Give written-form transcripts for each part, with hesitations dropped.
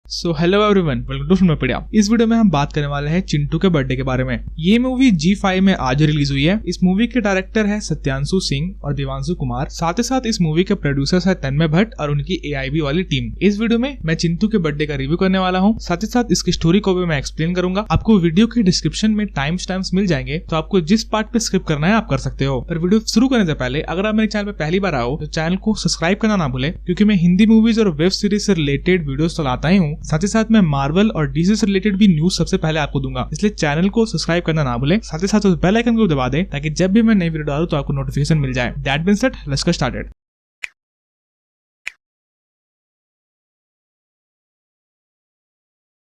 So hello everyone, welcome to Filmpedia. इस video में हम बात करने वाले हैं चिंटू के बर्थडे के बारे में। ये मूवी G5 में आज रिलीज हुई है। इस मूवी के डायरेक्टर है सत्यांशु सिंह और देवांशु कुमार। साथ ही साथ इस मूवी के प्रोड्यूसर्स है तन्मय भट्ट और उनकी AIB वाली टीम। इस वीडियो में मैं चिंटू के बर्थडे का रिव्यू करने वाला हूँ। साथ ही साथ इसकी स्टोरी को भी मैं एक्सप्लेन करूंगा। आपको वीडियो के डिस्क्रिप्शन में टाइम्स मिल जाएंगे, तो आपको जिस पार्ट पे स्किप करना है आप कर सकते हो। और वीडियो शुरू करने से पहले अगर आप मेरे चैनल पे पहली बार आओ तो चैनल को सब्सक्राइब करना ना भूले, क्योंकि मैं हिंदी मूवीज और वेब सीरीज से रिलेटेड वीडियोस चलाता ही हूँ। साथ ही साथ मैं मार्वल और DC से रिलेटेड भी न्यूज सबसे पहले आपको दूंगा, इसलिए चैनल को सब्सक्राइब करना ना भूले। साथ ही साथ उस बेल आइकन को दबा दें ताकि जब भी मैं नई वीडियो डालूं तो आपको नोटिफिकेशन मिल जाए। That being said, let's get started.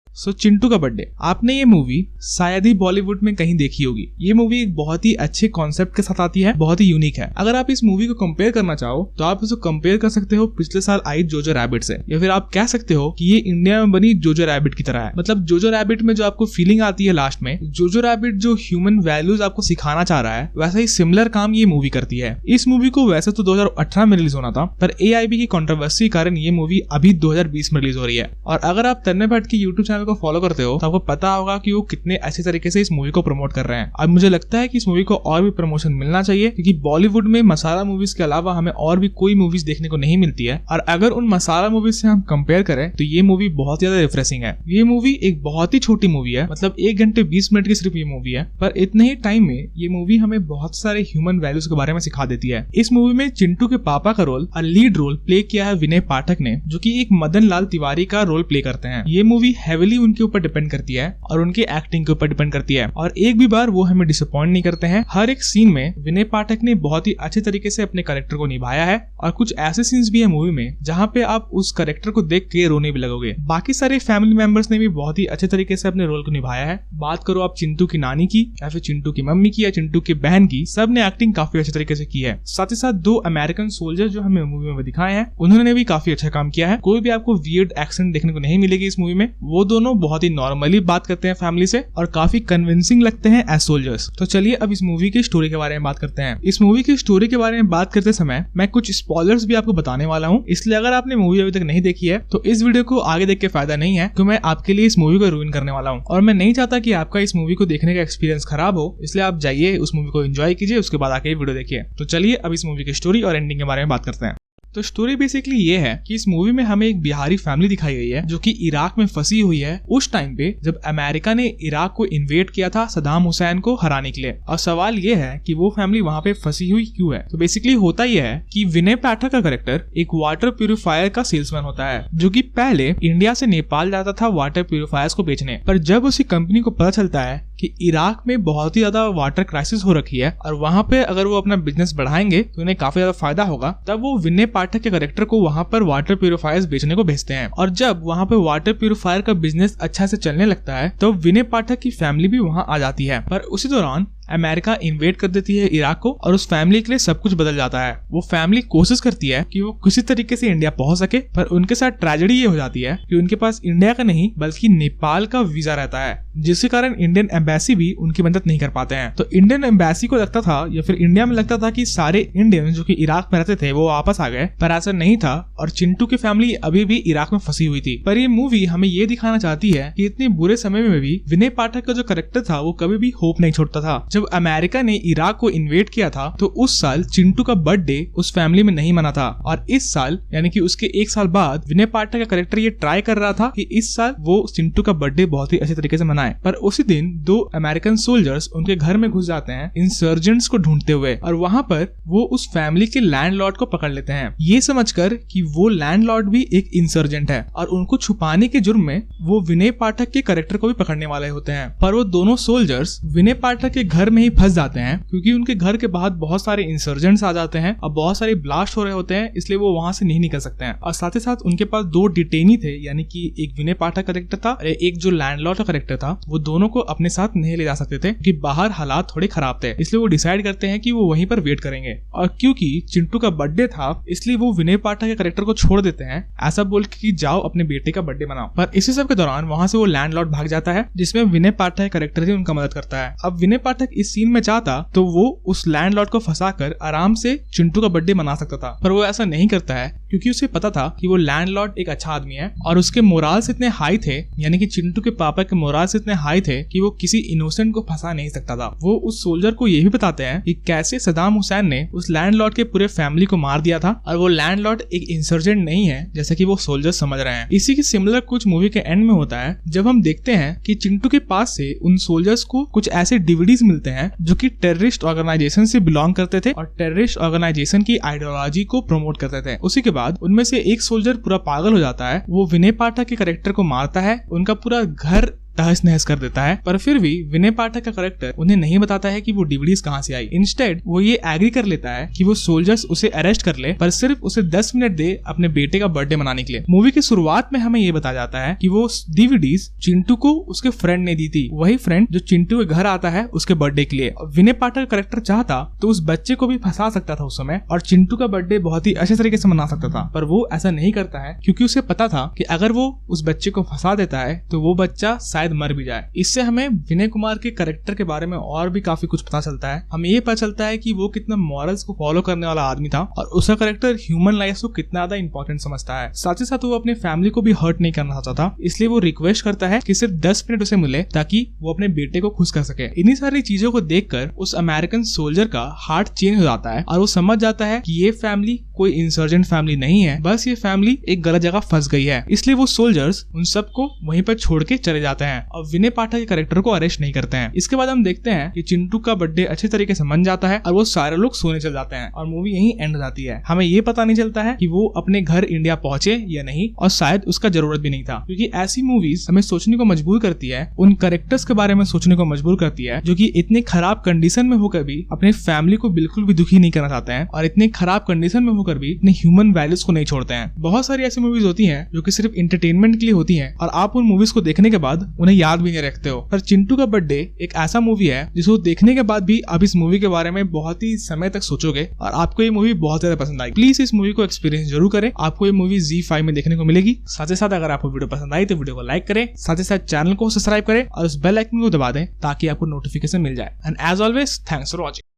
So Chintu का बर्थडे, आपने ये मूवी शायद ही बॉलीवुड में कहीं देखी होगी। ये मूवी एक बहुत ही अच्छे कॉन्सेप्ट के साथ आती है, बहुत ही यूनिक है। अगर आप इस मूवी को कंपेयर करना चाहो तो आप इसे कंपेयर कर सकते हो पिछले साल आई जोजो रैबिट से, या फिर आप कह सकते हो कि ये इंडिया में बनी जोजो रैबिट की तरह है। मतलब जोजो रैबिट में जो आपको फीलिंग आती है लास्ट में, जोजो रैबिट जो ह्यूमन वैल्यूज आपको सिखाना चाह रहा है, वैसा ही सिमिलर काम ये मूवी करती है। इस मूवी को वैसे तो 2018 में रिलीज होना था, पर AIB की कंट्रोवर्सी के कारण ये मूवी अभी 2020 में रिलीज हो रही है। और अगर आप तन्मय भट्ट की यूट्यूब चैनल को फॉलो करते हो तो आपको पता होगा कि वो कितने अच्छे तरीके से इस मूवी को प्रमोट कर रहे हैं। अब मुझे लगता है कि इस मूवी को और भी प्रमोशन मिलना चाहिए, क्योंकि बॉलीवुड में मसाला मूवीज के अलावा हमें और भी कोई मूवीज देखने को नहीं मिलती है। और अगर उन मसाला मूवीज से हम कंपेयर करें तो ये मूवी बहुत ज्यादा रिफ्रेशिंग है। ये मूवी एक बहुत ही छोटी मूवी है, मतलब 1 घंटे 20 मिनट की सिर्फ ये मूवी है, पर इतने ही टाइम में ये मूवी हमें बहुत सारे ह्यूमन वैल्यूज के बारे में सिखा देती है। इस मूवी में चिंटू के पापा का रोल और लीड रोल प्ले किया है विनय पाठक ने, जो कि एक मदन लाल तिवारी का रोल प्ले करते हैं। ये मूवी हेविली उनके ऊपर डिपेंड करती है और उनकी एक्टिंग के ऊपर डिपेंड करती है, और एक भी बार वो हमें डिसअपॉइंट नहीं करते हैं। हर एक सीन में विनय पाठक ने बहुत ही अच्छे तरीके से अपने कैरेक्टर को निभाया है, और कुछ ऐसे सीन्स भी है मूवी में जहाँ पे आप उस कैरेक्टर को देख के रोने भी लगोगे। बाकी सारे फैमिली मेंबर्स ने भी बहुत ही अच्छे तरीके से अपने रोल को निभाया है। बात करो आप चिंटू की नानी की, या फिर चिंटू की मम्मी की, या चिंटू की बहन की, सब ने एक्टिंग काफी अच्छे तरीके से की है। साथ ही साथ 2 अमेरिकन सोल्जर जो हमें मूवी में दिखाए हैं, उन्होंने भी काफी अच्छा काम किया है। कोई भी आपको वियर्ड एक्सेंट देखने को नहीं मिलेगी इस मूवी में। वो दोनों बहुत ही नॉर्मली बात करते हैं फैमिली से और काफी कन्विंसिंग लगते हैं एज सोल्जर्स। तो चलिए अब इस मूवी की स्टोरी के बारे में बात करते हैं। इस मूवी की स्टोरी के बारे में बात करते समय मैं कुछ स्पॉयलर्स भी आपको बताने वाला हूं, इसलिए अगर आपने मूवी अभी तक नहीं देखी है तो इस वीडियो को आगे देख के फायदा नहीं है, क्योंकि मैं आपके लिए इस मूवी को रूइन करने वाला हूं। और मैं नहीं चाहता कि आपका इस मूवी को देखने का एक्सपीरियंस खराब हो, इसलिए आप जाइए उस मूवी को एंजॉय कीजिए, उसके बाद आके वीडियो देखिए। तो चलिए अब इस मूवी की स्टोरी और एंडिंग के बारे में बात करते हैं। तो स्टोरी बेसिकली ये है कि इस मूवी में हमें एक बिहारी फैमिली दिखाई गई है जो कि इराक में फंसी हुई है उस टाइम पे जब अमेरिका ने इराक को इन्वेड किया था सद्दाम हुसैन को हराने के लिए। और सवाल ये है कि वो फैमिली वहां पे फंसी हुई क्यों है। तो बेसिकली होता ये है कि विनय पाठक का कैरेक्टर एक वाटर प्यूरिफायर का सेल्समैन होता है, जो कि पहले इंडिया से नेपाल जाता था वाटर प्यूरिफायर्स को बेचने। पर जब उसी कंपनी को पता चलता है कि इराक में बहुत ही ज्यादा वाटर क्राइसिस हो रखी है और वहां पे अगर वो अपना बिजनेस बढ़ाएंगे तो उन्हें काफी ज्यादा फायदा होगा, तब वो विनय पाठक के कैरेक्टर को वहां पर वाटर प्यूरिफायर्स बेचने को भेजते हैं। और जब वहां पे वाटर प्यूरिफायर का बिजनेस अच्छा से चलने लगता है तो विनय पाठक की फैमिली भी वहां आ जाती है। पर उसी दौरान अमेरिका इन्वेड कर देती है इराक को और उस फैमिली के लिए सब कुछ बदल जाता है। वो फैमिली कोशिश करती है कि वो किसी तरीके से इंडिया पहुंच सके, पर उनके साथ ट्रेजेडी ये हो जाती है कि उनके पास इंडिया का नहीं बल्कि नेपाल का वीजा रहता है, जिसके कारण इंडियन एम्बेसी भी उनकी मदद नहीं कर पाते हैं। तो इंडियन एम्बेसी को लगता था, या फिर इंडिया में लगता था कि सारे इंडियन जो कि इराक में रहते थे वो वापस आ गए, पर ऐसा नहीं था और चिंटू की फैमिली अभी भी इराक में फंसी हुई थी। पर ये मूवी हमें ये दिखाना चाहती है कि इतने बुरे समय में भी विनय पाठक का जो कैरेक्टर था वो कभी भी होप नहीं छोड़ता था। जब अमेरिका ने इराक को इन्वेड किया था तो उस साल चिंटू का बर्थडे उस फैमिली में नहीं मना था, और इस साल यानी कि उसके 1 साल बाद विनय पाठक का कैरेक्टर ये ट्राई कर रहा था कि इस साल वो चिंटू का बर्थडे बहुत ही अच्छे तरीके से मनाए। पर उसी दिन 2 अमेरिकन सोल्जर्स उनके घर में घुस जाते हैं इंसर्जेंट्स को ढूंढते हुए, और वहां पर वो उस फैमिली के लैंडलॉर्ड को पकड़ लेते हैं, ये समझकर कि वो लैंडलॉर्ड भी एक इंसर्जेंट है, और उनको छुपाने के जुर्म में वो विनय पाठक के कैरेक्टर को भी पकड़ने वाले होते हैं। पर वो दोनों सोल्जर्स विनय पाठक के घर में ही फंस जाते हैं, क्योंकि उनके घर के बाहर बहुत सारे इंसर्जेंट्स आ जाते हैं और बहुत सारे ब्लास्ट हो रहे होते हैं, इसलिए वो वहां से नहीं निकल सकते हैं। और साथ ही साथ उनके पास 2 डिटेनी थे, यानी कि एक विनय पाठक कैरेक्टर था और एक जो लैंडलॉर्ड का कैरेक्टर था, वो दोनों को अपने साथ नहीं ले जा सकते थे क्योंकि बाहर हालात थोड़े खराब थे, इसलिए वो डिसाइड करते हैं कि वो वहीं पर वेट करेंगे। और क्योंकि चिंटू का बर्थडे था इसलिए वो विनय पाठक के कैरेक्टर को छोड़ देते हैं, ऐसा बोल के कि जाओ अपने बेटे का बर्थडे मनाओ। पर इसी सब के दौरान वहां से वो लैंडलॉर्ड भाग जाता है, जिसमें विनय पाठक कैरेक्टर ही उनका मदद करता है। अब विनय पाठक इस सीन में चाहता तो वो उस लैंडलॉर्ड को फंसाकर आराम से चिंटू का बर्थडे मना सकता था, पर वो ऐसा नहीं करता है क्योंकि उसे पता था कि वो लैंडलॉर्ड एक अच्छा आदमी है और उसके मोराल्स इतने हाई थे, यानी कि चिंटू के पापा के मोराल्स इतने हाई थे कि वो किसी इनोसेंट को फंसा नहीं सकता था। वो उस सोल्जर को ये भी बताते हैं कि कैसे सदाम हुसैन ने उस लैंडलॉर्ड के पूरे फैमिली को मार दिया था और वो लैंडलॉर्ड एक इंसर्जेंट नहीं है जैसा कि वो सोल्जर समझ रहे हैं। इसी की सिमिलर कुछ मूवी के एंड में होता है जब हम देखते हैं कि चिंटू के पास से उन सोल्जर्स को कुछ ऐसे डीवीडीज मिलते हैं जो कि टेररिस्ट ऑर्गेनाइजेशन से बिलोंग करते थे और टेररिस्ट ऑर्गेनाइजेशन की आइडियोलॉजी को प्रमोट करते थे। उसी के बाद उनमें से एक सोल्जर पूरा पागल हो जाता है, वो विनय पाठक के कैरेक्टर को मारता है, उनका पूरा घर तहस नहस कर देता है, पर फिर भी विनय पाठक का कैरेक्टर उन्हें नहीं बताता है कि वो डीवीडीज कहां से आई। इंस्टेड वो ये एग्री कर लेता है कि वो सोल्जर्स उसे अरेस्ट कर ले, पर सिर्फ उसे 10 मिनट दे अपने बेटे का बर्थडे मनाने के लिए। मूवी की शुरुआत में हमें ये बताया जाता है कि वो डीवीडीज चिंटू को उसके फ्रेंड ने दी थी, वही फ्रेंड जो चिंटू के घर आता है उसके बर्थडे के लिए। विनय पाठक कैरेक्टर चाहता तो उस बच्चे को भी फंसा सकता था उस समय और चिंटू का बर्थडे बहुत ही अच्छे तरीके से मना सकता था, पर वो ऐसा नहीं करता है क्योंकि उसे पता था कि अगर वो उस बच्चे को फंसा देता है तो वो बच्चा शायद मर भी जाए। इससे हमें विनय कुमार के कैरेक्टर के बारे में और भी काफी कुछ पता चलता है। हमें ये पता चलता है कि वो कितना मॉरल्स को फॉलो करने वाला आदमी था और उसका कैरेक्टर ह्यूमन लाइफ को कितना ज्यादा इंपॉर्टेंट समझता है। साथ ही साथ वो अपने फैमिली को भी हर्ट नहीं करना चाहता था, इसलिए वो रिक्वेस्ट करता है कि सिर्फ 10 मिनट उसे मिले ताकि वो अपने बेटे को खुश कर सके। इन्हीं सारी चीजों को देखकर उस अमेरिकन सोल्जर का हार्ट चेंज हो जाता है और वो समझ जाता है कि ये फैमिली कोई इंसर्जेंट फैमिली नहीं है, बस ये फैमिली एक गलत जगह फंस गई है। इसलिए वो सोल्जर्स उन सबको वहीं पर छोड़ के चले जाते हैं और विनय पाठक के कैरेक्टर को अरेस्ट नहीं करते हैं। इसके बाद हम देखते हैं कि चिंटू का बर्थडे अच्छे तरीके से मन जाता है और वो सारे लोग सोने चल जाते हैं और मूवी यहीं एंड हो जाती है। हमें ये पता नहीं चलता है कि वो अपने घर इंडिया पहुंचे या नहीं और शायद उसका जरूरत भी नहीं था, क्योंकि ऐसी मूवीज हमें सोचने को मजबूर करती है, उन कैरेक्टर्स के बारे में सोचने को मजबूर करती है जो कि इतने खराब कंडीशन में होकर भी अपने फैमिली को बिल्कुल भी दुखी नहीं करना चाहते हैं और इतने खराब कंडीशन में होकर भी इतने ह्यूमन वैल्यूज को नहीं छोड़ते हैं। बहुत सारी ऐसी मूवीज होती हैं जो कि सिर्फ एंटरटेनमेंट के लिए होती हैं और आप उन मूवीज को देखने के बाद उन्हें याद भी नहीं रखते हो, पर चिंटू का बर्थडे एक ऐसा मूवी है जिसको देखने के बाद भी आप इस मूवी के बारे में बहुत ही समय तक सोचोगे और आपको ये मूवी बहुत ज्यादा पसंद आएगी। प्लीज इस मूवी को एक्सपीरियंस जरूर करें, आपको ये मूवी ZEE5 में देखने को मिलेगी। साथ ही साथ अगर आपको वीडियो पसंद आई तो वीडियो को लाइक करें, साथ ही साथ चैनल को सब्सक्राइब करें और उस बेल आइकन को दबा दें ताकि आपको नोटिफिकेशन मिल जाए। And as always thanks for watching.